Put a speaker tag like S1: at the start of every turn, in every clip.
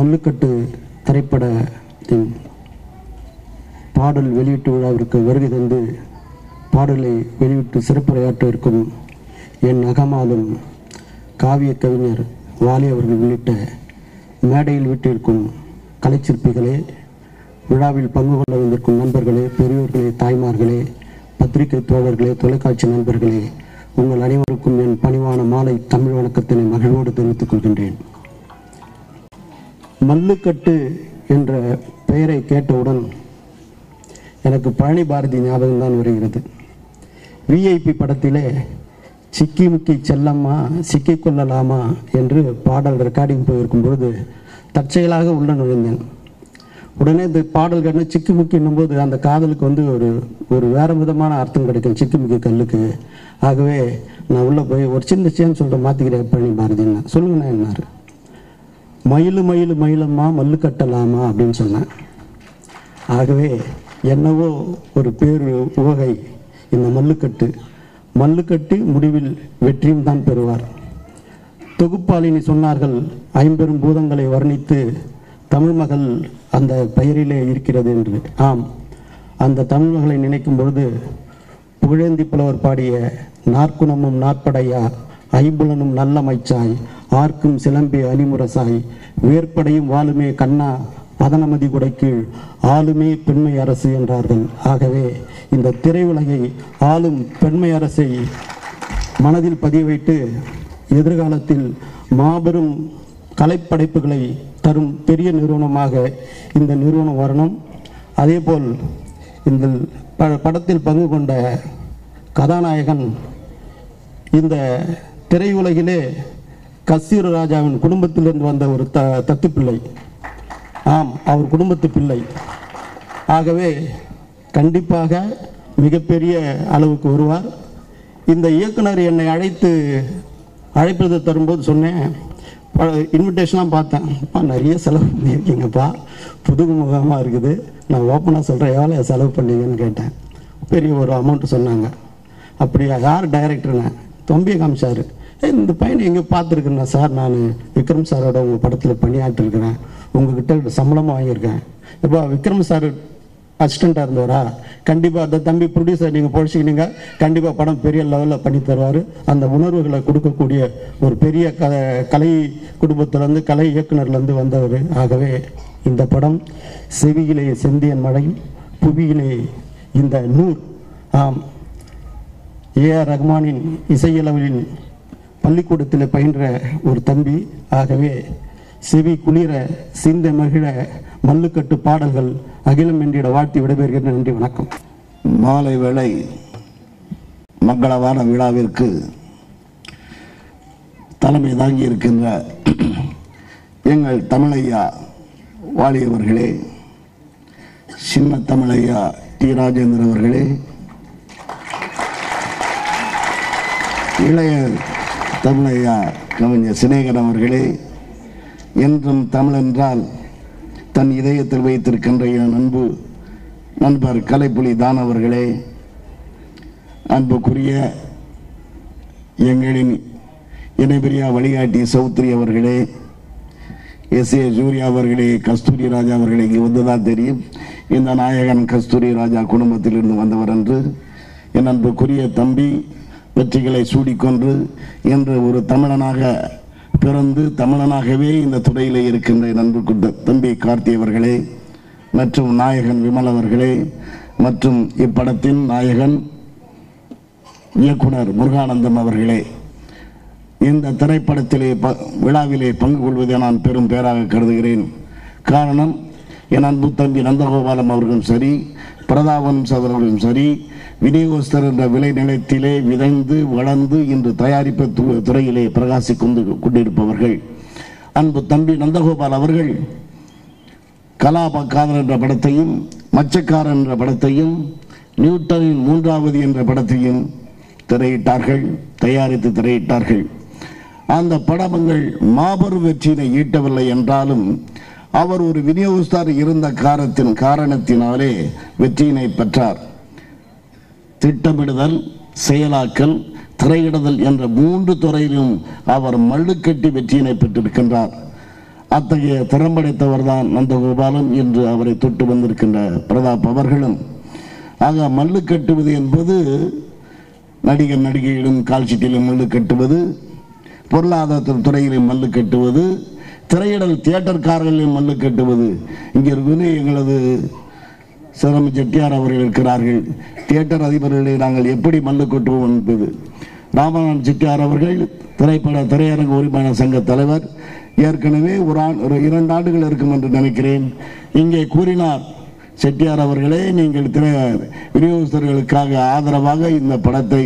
S1: மல்லுக்கட்டு திரைப்படத்தின் பாடல் வெளியீட்டு விழாவிற்கு வருகை தந்து பாடலை வெளியிட்டு சிறப்புரையாற்ற இருக்கும் என் அகமாலும் காவிய கவிஞர் வாலி அவர்கள் உள்ளிட்ட மேடையில் விட்டிருக்கும் கலைச்சிற்பிகளே, விழாவில் பங்கு கொள்ள வந்திருக்கும் நண்பர்களே, பெரியோர்களே, தாய்மார்களே, பத்திரிகை தோழர்களே, தொலைக்காட்சி நண்பர்களே, உங்கள் அனைவருக்கும் என் பணிவான மாலை தமிழ் வணக்கத்தினை மகிழ்வோடு தெரிவித்துக் கொள்கின்றேன். மல்லுக்கட்டு என்ற பெயரை கேட்டவுடன் எனக்கு பழனி பாரதி ஞாபகம்தான் வருகிறது. விஐபி படத்திலே சிக்கி முக்கி செல்லம்மா சிக்கி கொள்ளலாமா என்று பாடல் ரெக்கார்டிங் போயிருக்கும் பொழுது தற்செயலாக உள்ள நுழைந்தேன். உடனே இந்த பாடல் கேட்டு சிக்கி முக்கின்னும் போது அந்த காதலுக்கு வந்து ஒரு வேறு விதமான அர்த்தம் கிடைக்கும், சிக்கி முக்கி கல்லுக்கு. ஆகவே நான் உள்ளே போய் ஒரு சின்ன சேன்னு சொல்கிற மாற்றிக்கிறேன் பழனி பாரதின்னா. சொல்லுங்கண்ணா என்னாரு, மயிலு மயிலு மயிலம்மா மல்லு கட்டலாமா அப்படின்னு சொன்னேன். ஆகவே என்னவோ ஒரு பேர் உவகை இந்த மல்லுக்கட்டு. மல்லுக்கட்டி முடிவில் வெற்றியும் தான் பெறுவார். தொகுப்பாளினி சொன்னார்கள், 50 பூதங்களை வர்ணித்து தமிழ் மகள் அந்த பெயரிலே இருக்கிறது என்று. ஆம், அந்த தமிழ் மகளை நினைக்கும் பொழுது புகழேந்தி புலவர் பாடிய நாற்குணமும் நாற்படையா ஐம்புலனும் நல்லமைச்சாய் ஆர்க்கும் சிலம்பே அணிமுரசாய் வேற்படையும் வாளுமே கண்ணா பதனமதி குடைக்கீழ் ஆளுமே பெண்மை அரசு என்றார்கள். ஆகவே இந்த திரையுலகை ஆளும் பெண்மை அரசை மனதில் பதிய வைத்து எதிர்காலத்தில் மாபெரும் கலைப்படைப்புகளை தரும் பெரிய நிறுவனமாக இந்த நிறுவனம் வரணும். அதேபோல் இந்த படத்தில் பங்கு கொண்ட கதாநாயகன் இந்த திரையுலகிலே கஸ்தூரி ராஜாவின் குடும்பத்திலிருந்து வந்த ஒரு தத்து பிள்ளை. ஆம், அவர் குடும்பத்து பிள்ளை. ஆகவே கண்டிப்பாக மிகப்பெரிய அளவுக்கு வருவார். இந்த இயக்குனர் என்னை அழைப்பது தரும்போது சொன்னேன், இன்விடேஷனாக பார்த்தேன், நிறைய செலவு பண்ணியிருக்கீங்கப்பா, புது முகமாக இருக்குது, நான் ஓப்பனாக சொல்கிறேன், எவ்வளோ செலவு பண்ணீங்கன்னு கேட்டேன். பெரிய ஒரு அமௌண்ட்டு சொன்னாங்க. அப்படியா, யார் டைரக்டருங்க? தம்பியை காமிச்சார். இந்த பையனை எங்கே பார்த்துருக்குறேன் சார், நான் விக்ரம் சாரோட உங்கள் படத்தில் பணியாற்றிருக்கிறேன், உங்ககிட்ட சம்பளமாக வாங்கியிருக்கேன். இப்போ விக்ரம் சார் அசிஸ்டண்ட்டாக இருந்தவரா? கண்டிப்பாக அந்த தம்பி ப்ரொடியூசர் நீங்கள் பொழிச்சிக்கினீங்க, கண்டிப்பாக படம் பெரிய லெவலில் பண்ணி தருவார். அந்த உணர்வுகளை கொடுக்கக்கூடிய ஒரு பெரிய கலை குடும்பத்திலேருந்து கலை இயக்குனர்லேருந்து வந்தவர். ஆகவே இந்த படம் செவியிலே செந்தியன் மழை, புவியிலே இந்த நூர். ஆம், ஏஆர் ரஹ்மானின் இசையளவின் பள்ளிக்கூடத்தில் பயின்ற ஒரு தம்பி. ஆகவே செவி குளிர சிந்த மகிழ மல்லுக்கட்டு பாடல்கள் அகிலம் என்றிட வாழ்த்தி விடைபெறுகிறேன். நன்றி, வணக்கம்.
S2: மாலை வேளை மங்களவான விழாவிற்கு தலைமை தாங்கி இருக்கின்ற எங்கள் தமிழையா வாலியவர்களே, சின்ன தமிழையா டி ராஜேந்திரன் அவர்களே, இளைய தமிழையா கவிஞர் சினேகன் அவர்களே, என்றும் தமிழ் என்றால் தன் இதயத்தில் வைத்திருக்கின்ற என் நண்பர் கலைப்புலி தான் அவர்களே, அன்புக்குரிய எங்களின் இணைபிரியா வழிகாட்டி சௌத்ரி அவர்களே, எஸ் ஏ சூர்யா அவர்களே, கஸ்தூரி ராஜா அவர்களே, இங்கே வந்துதான் தெரியும் இந்த நாயகன் கஸ்தூரி ராஜா குடும்பத்திலிருந்து வந்தவர் என்று. என் அன்புக்குரிய தம்பி வெற்றிகளை சூடிக்கொண்டு என்று ஒரு தமிழனாக பிறந்து தமிழனாகவே இந்த துறையில் இருக்கின்ற நண்பு தம்பி கார்த்தி அவர்களே, மற்றும் நாயகன் விமல் அவர்களே, மற்றும் இப்படத்தின் நாயகன் இயக்குனர் முருகானந்தம் அவர்களே, இந்த திரைப்படத்திலே விழாவிலே பங்கு கொள்வதை நான் பெரும் பேராக கருதுகிறேன். காரணம், என் அன்பு தம்பி நந்தகோபாலம் அவர்களும் சரி, பிரதாபன் சகோதரர்களும் சரி, விநியோகஸ்தர் என்ற விலை நிலையத்திலே விதைந்து வளர்ந்து இன்று தயாரிப்பு துறையிலே பிரகாசித்து கொண்டிருப்பவர்கள். அன்பு தம்பி நந்தகோபால் அவர்கள் கலாபக்காரன் என்ற படத்தையும், மச்சக்காரன் என்ற படத்தையும், நியூட்டனின் 3வது என்ற படத்தையும் திரையிட்டார்கள், தயாரித்து திரையிட்டார்கள். அந்த படங்கள் மாபெரும் வெற்றியினை ஈட்டவில்லை என்றாலும் அவர் ஒரு விநியோகஸ்தர் இருந்த காரணத்தினாலே வெற்றியினை பெற்றார். திட்டமிடுதல், செயலாக்கல், திரையிடுதல் என்ற 3 துறையிலும் அவர் மல்லுக்கட்டி வெற்றியினை பெற்றிருக்கின்றார். அத்தகைய திறம்படைத்தவர் தான் நந்தகோபாலன் என்று அவரை தொட்டு வந்திருக்கின்ற பிரதாப் அவர்களும். ஆக மல்லு கட்டுவது என்பது நடிகர் நடிகையிலும் கால்ஷீட்டிலும் மல்லு கட்டுவது, பொருளாதார துறையிலும் மல்லு கட்டுவது, திரையிடல் தியேட்டர்காரர்களிலும் மல்லு கட்டுவது. இங்கே இருக்குது எங்களது சிரம செட்டியார் அவர்கள் இருக்கிறார்கள். தியேட்டர் அதிபர்களை நாங்கள் எப்படி மல்லு கட்டுவோம் என்பது. ராமநாதன் செட்டியார் அவர்கள் திரையரங்கு உரிமையாளர் சங்க தலைவர். ஏற்கனவே ஒரு 2 ஆண்டுகள் இருக்கும் என்று நினைக்கிறேன். இங்கே கூறினார், செட்டியார் அவர்களே, நீங்கள் விநியோகஸ்தர்களுக்காக ஆதரவாக இந்த படத்தை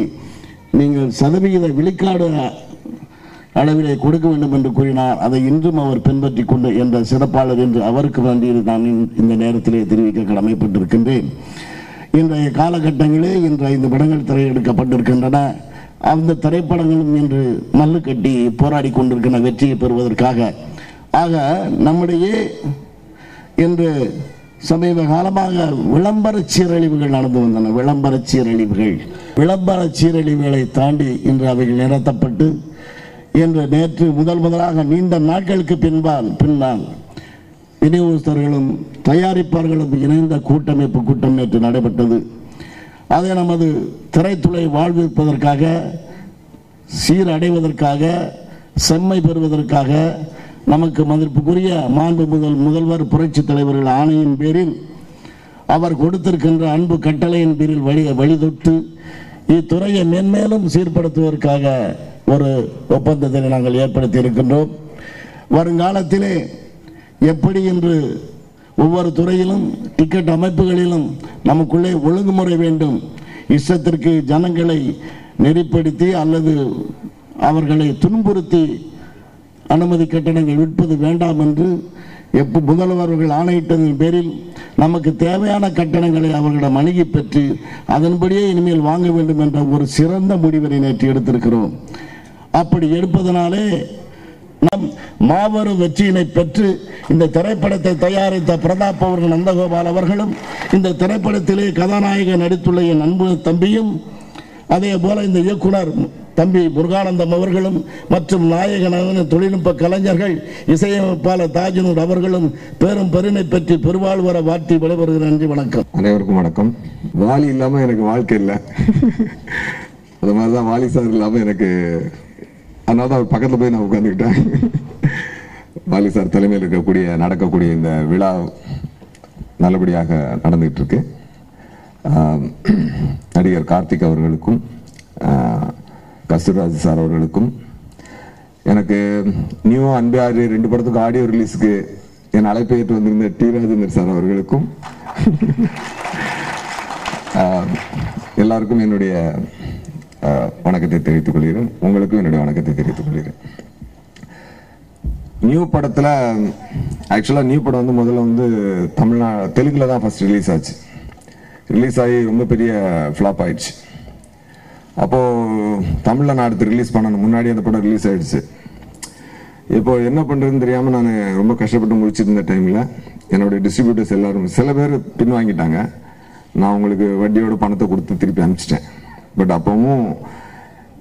S2: நீங்கள் சதவிகித விழுக்காடு அளவிலே கொடுக்க வேண்டும் என்று கூறினார். அதை இன்றும் அவர் பின்பற்றி கொண்டு என்ற சிறப்பாளர் என்று அவருக்கு வேண்டியது நான் இந்த நேரத்திலே தெரிவிக்க கடமைப்பட்டிருக்கின்றேன். இன்றைய காலகட்டங்களே இன்றைய இந்த படங்கள் திரையெடுக்கப்பட்டிருக்கின்றன. அந்த திரைப்படங்களும் இன்று மல்லு கட்டி போராடி கொண்டிருக்கின்ற வெற்றியை பெறுவதற்காக. ஆக நம்முடைய இன்று சமீப காலமாக விளம்பர சீரழிவுகள் நடந்து வந்தன. விளம்பர சீரழிவுகளை தாண்டி இன்று அவைகள் நிறுத்தப்பட்டு இன்று நேற்று முதலாக நீண்ட நாட்களுக்கு பின்னால் விநியோகஸ்தர்களும் தயாரிப்பாளர்களும் இணைந்த கூட்டம் நேற்று நடைபெற்றது. அதை நமது திரைத்துறை வாழ்விப்பதற்காக, சீரடைவதற்காக, செம்மை பெறுவதற்காக நமக்கு மதிப்புக்குரிய மாண்பு முதல்வர் புரட்சி தலைவர்கள் ஆணையின் பேரில் அவர் கொடுத்திருக்கின்ற அன்பு கட்டளையின் பேரில் வழிதொட்டு இத்துறையை மென்மேலும் சீர்படுத்துவதற்காக ஒரு ஒப்பந்தத்தை நாங்கள் ஏற்படுத்தி இருக்கின்றோம். வருங்காலத்திலே எப்படி என்று ஒவ்வொரு துறையிலும் டிக்கெட் அமைப்புகளிலும் நமக்குள்ளே ஒழுங்குமுறை வேண்டும். இஷ்டத்திற்கு ஜனங்களை நெறிப்படுத்தி அல்லது அவர்களை துன்புறுத்தி அனுமதி கட்டணங்கள் விற்பது வேண்டாம் என்று முதல்வர்கள் ஆணையிட்டதன் பேரில் நமக்கு தேவையான கட்டணங்களை அவர்களிடம் அணுகி பெற்று அதன்படியே இனிமேல் வாங்க வேண்டும் என்ற ஒரு சிறந்த முடிவினை நேற்று எடுத்திருக்கிறோம். அப்படி எடுப்பதனாலே நம் மாபெரும் வெற்றியினை பெற்று இந்த திரைப்படத்தை தயாரித்த பிரதாப் அவர்கள், நந்தகோபால் அவர்களும், இந்த திரைப்படத்திலே கதாநாயகன் நடித்துள்ள என் அன்பு தம்பியும், அதே போல இந்த இயக்குனர் தம்பி முருகானந்தம் அவர்களும் மற்றும் நாயகனான தொழில்நுட்ப கலைஞர்கள் இசையமைப்பாளர் தாஜனூர் அவர்களும் பெரும் பெருமை பெற்று பெருவாழ்வர வாழ்த்தி விடைபெறுகிற. நன்றி, வணக்கம்.
S3: அனைவருக்கும் வணக்கம். வாலி இல்லாம எனக்கு வாழ்க்கை இல்லை. அது மாதிரிதான் வாலி சார் இல்லாம எனக்கு, அதனால தான் பக்கத்தில் போய் நான் உட்காந்துக்கிட்டேன். வாலி சார் தலைமையில் நடக்கக்கூடிய இந்த விழா நல்லபடியாக நடந்துகிட்டு இருக்கு. நடிகர் கார்த்திக் அவர்களுக்கும் கஸ்தூரிராஜ் சார் அவர்களுக்கும், எனக்கு நியூ அன்பியாரு 2 படத்துக்கு ஆடியோ ரிலீஸுக்கு என் அழைப்பை ஏற்று வந்திருந்த டி ராஜேந்தர் சார் அவர்களுக்கும் எல்லாருக்கும் என்னுடைய வணக்கத்தை தெரிவித்துக் கொள்கிறேன். உங்களுக்கும் என்னுடைய வணக்கத்தை தெரிவித்துக் கொள்கிறேன். நியூ படத்தில் ஆக்சுவலாக நியூ படம் வந்து முதல்ல தெலுங்குல தான் ஃபர்ஸ்ட் ரிலீஸ் ஆச்சு. ரிலீஸ் ஆகி ரொம்ப பெரிய ஃப்ளாப் ஆயிடுச்சு. அப்போது தமிழில் நான் அடுத்து ரிலீஸ் பண்ணணும், முன்னாடி அந்த படம் ரிலீஸ் ஆகிடுச்சு. இப்போ என்ன பண்ணுறதுன்னு தெரியாமல் நான் ரொம்ப கஷ்டப்பட்டு முடிச்சிருந்த டைமில் என்னுடைய டிஸ்ட்ரிபியூட்டர்ஸ் எல்லாரும் சில பேர் பின்வாங்கிட்டாங்க. நான் உங்களுக்கு வட்டியோட பணத்தை கொடுத்து திருப்பி அனுப்பிச்சிட்டேன். பட் அப்பவும்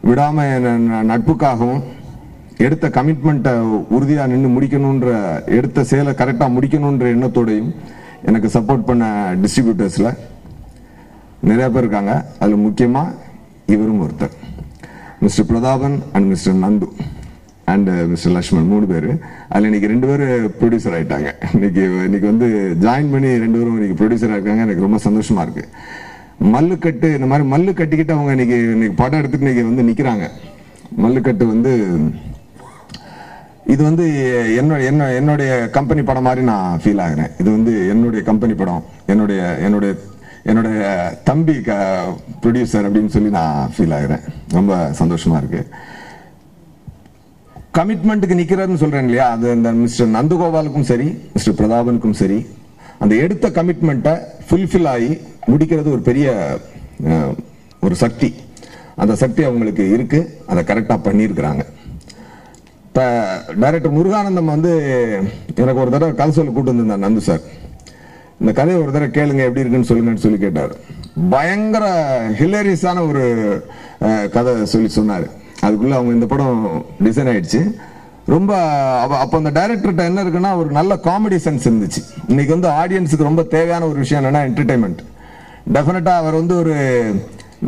S3: விடாமல் நட்புக்காகவும் எடுத்த கமிட்மெண்ட்டை உறுதியாக நின்று முடிக்கணுன்ற, எடுத்த சேலை கரெக்டாக முடிக்கணுன்ற எண்ணத்தோடையும் எனக்கு சப்போர்ட் பண்ண டிஸ்ட்ரிபியூட்டர்ஸில் நிறைய பேர் இருக்காங்க. அதில் முக்கியமாக இவரும் ஒருத்தர், mister Prathapan and mister Nandu and mister Lakshman, 3 பேர். அதில் இன்னைக்கு 2 பேர் ப்ரொடியூசர் ஆகிட்டாங்க. இன்னைக்கு வந்து ஜாயின் பண்ணி 2 பேரும் இன்னைக்கு ப்ரொடியூசர் ஆகிருக்காங்க. எனக்கு ரொம்ப சந்தோஷமா இருக்கு. மல்லுக்கட்டு இந்த மாதிரி மல்லு கட்டிக்கிட்டு அவங்க இன்னைக்கு படம் எடுத்துட்டு இன்னைக்கு வந்து நிற்கிறாங்க. மல்லுக்கட்டு வந்து இது வந்து என்னுடைய கம்பெனி படம் மாதிரி நான் ஃபீல் ஆகிறேன். இது வந்து என்னுடைய கம்பெனி படம், என்னுடைய தம்பி ப்ரொடியூசர் அப்படின்னு சொல்லி நான் ஃபீல் ஆகிறேன். ரொம்ப சந்தோஷமா இருக்கு. கமிட்மெண்ட்டுக்கு நிற்கிறாருன்னு சொல்றேன் இல்லையா, அது இந்த மிஸ்டர் நந்தகோபாலுக்கும் சரி மிஸ்டர் பிரதாபனுக்கும் சரி அந்த எடுத்த கமிட்மெண்ட்டை ஃபுல்ஃபில் ஆகி முடிக்கிறது ஒரு பெரிய ஒரு சக்தி. அந்த சக்தி அவங்களுக்கு இருக்கு, அதை கரெக்டாக பண்ணியிருக்கிறாங்க. இப்போ டைரக்டர் முருகானந்தம் வந்து எனக்கு ஒரு தடவை கதை சொல்லி கூட்டு வந்திருந்தார். நந்து சார், இந்த கதையை ஒரு தடவை கேளுங்க, எப்படி இருக்குன்னு சொல்லுங்கன்னு சொல்லி கேட்டார். பயங்கர ஹிலேரியஸான ஒரு கதை சொன்னார். அதுக்குள்ள அவங்க இந்த படம் டிசைன் ஆயிடுச்சு. ரொம்ப அப்போ அந்த டைரக்டர்கிட்ட என்ன இருக்குன்னா ஒரு நல்ல காமெடி சென்ஸ் இருந்துச்சு. இன்னைக்கு வந்து ஆடியன்ஸுக்கு ரொம்ப தேவையான ஒரு விஷயம் என்னன்னா என்டர்டைன்மெண்ட். டெஃபினட்டாக அவர் வந்து ஒரு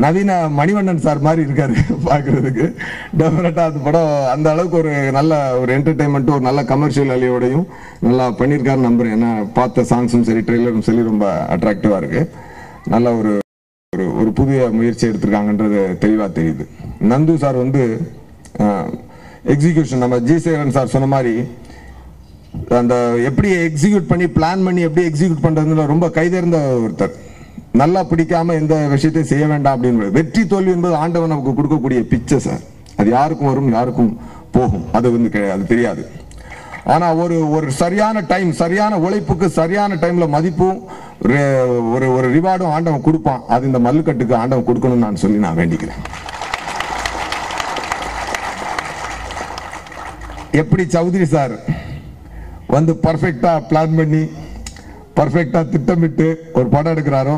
S3: நவீன மணிவண்ணன் சார் மாதிரி இருக்காரு பார்க்கறதுக்கு. டெஃபினட்டாக அது படம் அந்த அளவுக்கு ஒரு நல்ல ஒரு என்டர்டைன்மெண்ட்டும் ஒரு நல்ல கமர்ஷியல் அலியோடையும் நல்லா பண்ணியிருக்காரு நம்புறேன். ஏன்னா பார்த்த சாங்ஸும் சரி ட்ரெய்லரும் சரி ரொம்ப அட்ராக்டிவாக இருக்கு. நல்ல ஒரு ஒரு புதிய முயற்சி எடுத்திருக்காங்கன்றது தெளிவாக தெரியுது. நந்து சார் வந்து எக்ஸிகியூஷன் நம்ம ஜி சேகரன் சார் சொன்ன மாதிரி அந்த எப்படி எக்ஸிக்யூட் பண்ணி பிளான் பண்ணி எப்படி எக்ஸிக்யூட் பண்றதுல ரொம்ப கைதேர்ந்த ஒருத்தர். நல்லா பிடிக்காம எந்த விஷயத்தையும் செய்ய வேண்டாம் அப்படின்னு. வெற்றி தோல்வி என்பது ஆண்டவன் நமக்கு கொடுக்கக்கூடிய பிச்சை சார். அது யாருக்கும் வரும் யாருக்கும் போகும், அது வந்து அது தெரியாது. ஆனா ஒரு சரியான டைம், சரியான உழைப்புக்கு சரியான டைம்ல மதிப்பும் ஒரு ரிவார்டும் ஆண்டவன் கொடுப்பான். அது இந்த மல்லுக்கட்டுக்கு ஆண்டவன் கொடுக்கணும்னு நான் சொல்லி நான் வேண்டிக்கிறேன். எப்படி சௌத்ரி சார் வந்து பர்ஃபெக்டா பிளான் பண்ணி பர்ஃபெக்டா திட்டமிட்டு ஒரு படம் எடுக்கிறாரோ,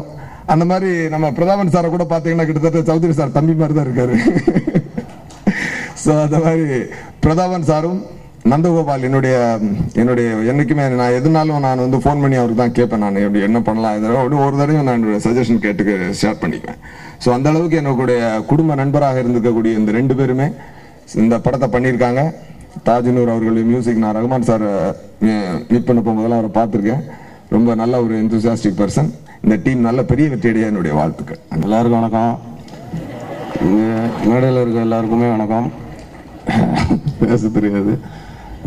S3: அந்த மாதிரி நம்ம பிரதாபன் சாரை கூட பார்த்தீங்கன்னா கிட்டத்தட்ட சௌத்ரி சார் தம்பி மாதிரி தான் இருக்காரு. ஸோ அந்த மாதிரி பிரதாபன் சாரும் நந்தகோபால் என்னுடைய என்னைக்குமே நான் எதுனாலும் நான் வந்து ஃபோன் பண்ணி அவருக்கு தான் கேட்பேன். நான் எப்படி என்ன பண்ணலாம் இதெல்லாம் ஒரு தடவையும் நான் என்னுடைய சஜஷன் கேட்டு ஷேர் பண்ணிக்குவேன். ஸோ அந்த அளவுக்கு என்னுடைய குடும்ப நண்பராக இருந்திருக்கக்கூடிய இந்த 2 பேருமே இந்த படத்தை பண்ணியிருக்காங்க. தாஜ்னூர் அவர்களுடைய மியூசிக் நான் ரகுமான் சார் மீட் பண்ண போகும்போதெல்லாம் அவரை பார்த்துருக்கேன். ரொம்ப நல்ல ஒரு எந்தூசியாஸ்டிக் பர்சன். இந்த டீம் நல்ல பெரிய வெற்றியடைய என்னுடைய வாழ்த்துக்கள்.
S4: எல்லாருக்கும் வணக்கம். இங்கே மேடையில் இருக்க எல்லாருக்குமே வணக்கம். பேச தெரியாது.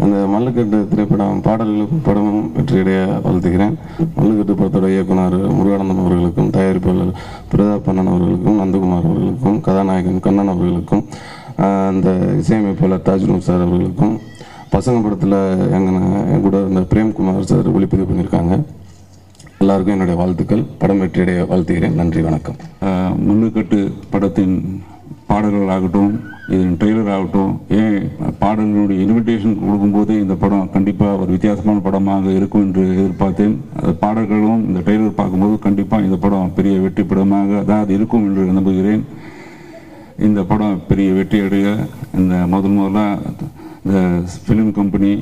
S4: அந்த மல்லுக்கட்டு திரைப்படம் பாடல்களுக்கும் படமும் வெற்றியடைய வாழ்த்துக்கிறேன். மல்லுக்கட்டு படத்தோட இயக்குனர் முருகானந்தம் அவர்களுக்கும், தயாரிப்பாளர் பிரதாபண்ணன் அவர்களுக்கும், நந்தகுமார் அவர்களுக்கும், கதாநாயகன் கண்ணன் அவர்களுக்கும், அந்த இசையமைப்பாளர் தாஜ்னூர் சார் அவர்களுக்கும், பசங்க படத்தில் என் கூட இந்த பிரேம்குமார் சார் ஒளிப்பதிவு பண்ணியிருக்காங்க. எல்லாருக்கும் என்னுடைய வாழ்த்துக்கள். படம் வெற்றியடைய வாழ்த்துகிறேன். நன்றி, வணக்கம்.
S5: மல்லுக்கட்டு படத்தின் பாடல்களாகட்டும், இதன் ட்ரெய்லர் ஆகட்டும், ஏன் பாடல்களுடைய இன்விடேஷன் கொடுக்கும்போது இந்த படம் கண்டிப்பாக ஒரு வித்தியாசமான படமாக இருக்கும் என்று எதிர்பார்த்தேன். அந்த பாடல்களும் இந்த ட்ரெய்லர் பார்க்கும்போது கண்டிப்பாக இந்த படம் பெரிய வெற்றி படமாக தான் அது இருக்கும் என்று நம்புகிறேன். இந்த படம் பெரிய வெற்றி அடைய இந்த முதலாக இந்த ஃபிலிம் கம்பெனி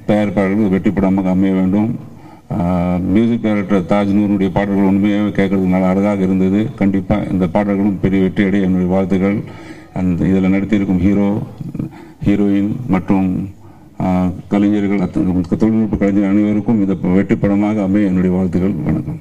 S5: தயாரிப்பாளர்கள் வெற்றி படமாக அமைய வேண்டும். மியூசிக் டைரக்டர் தாஜ்னூருடைய பாடல்கள் உண்மையாகவே கேட்கறதுக்கு நல்லா அழகாக இருந்தது. கண்டிப்பாக இந்த பாடல்களும் பெரிய வெற்றி அடைய என்னுடைய வாழ்த்துக்கள். அந்த இதில் நடித்திருக்கும் ஹீரோயின் மற்றும் கலைஞர்கள், தொழில்நுட்ப கலைஞர் அனைவருக்கும் இந்த வெற்றி படமாக அமைய என்னுடைய வாழ்த்துக்கள். வணக்கம்.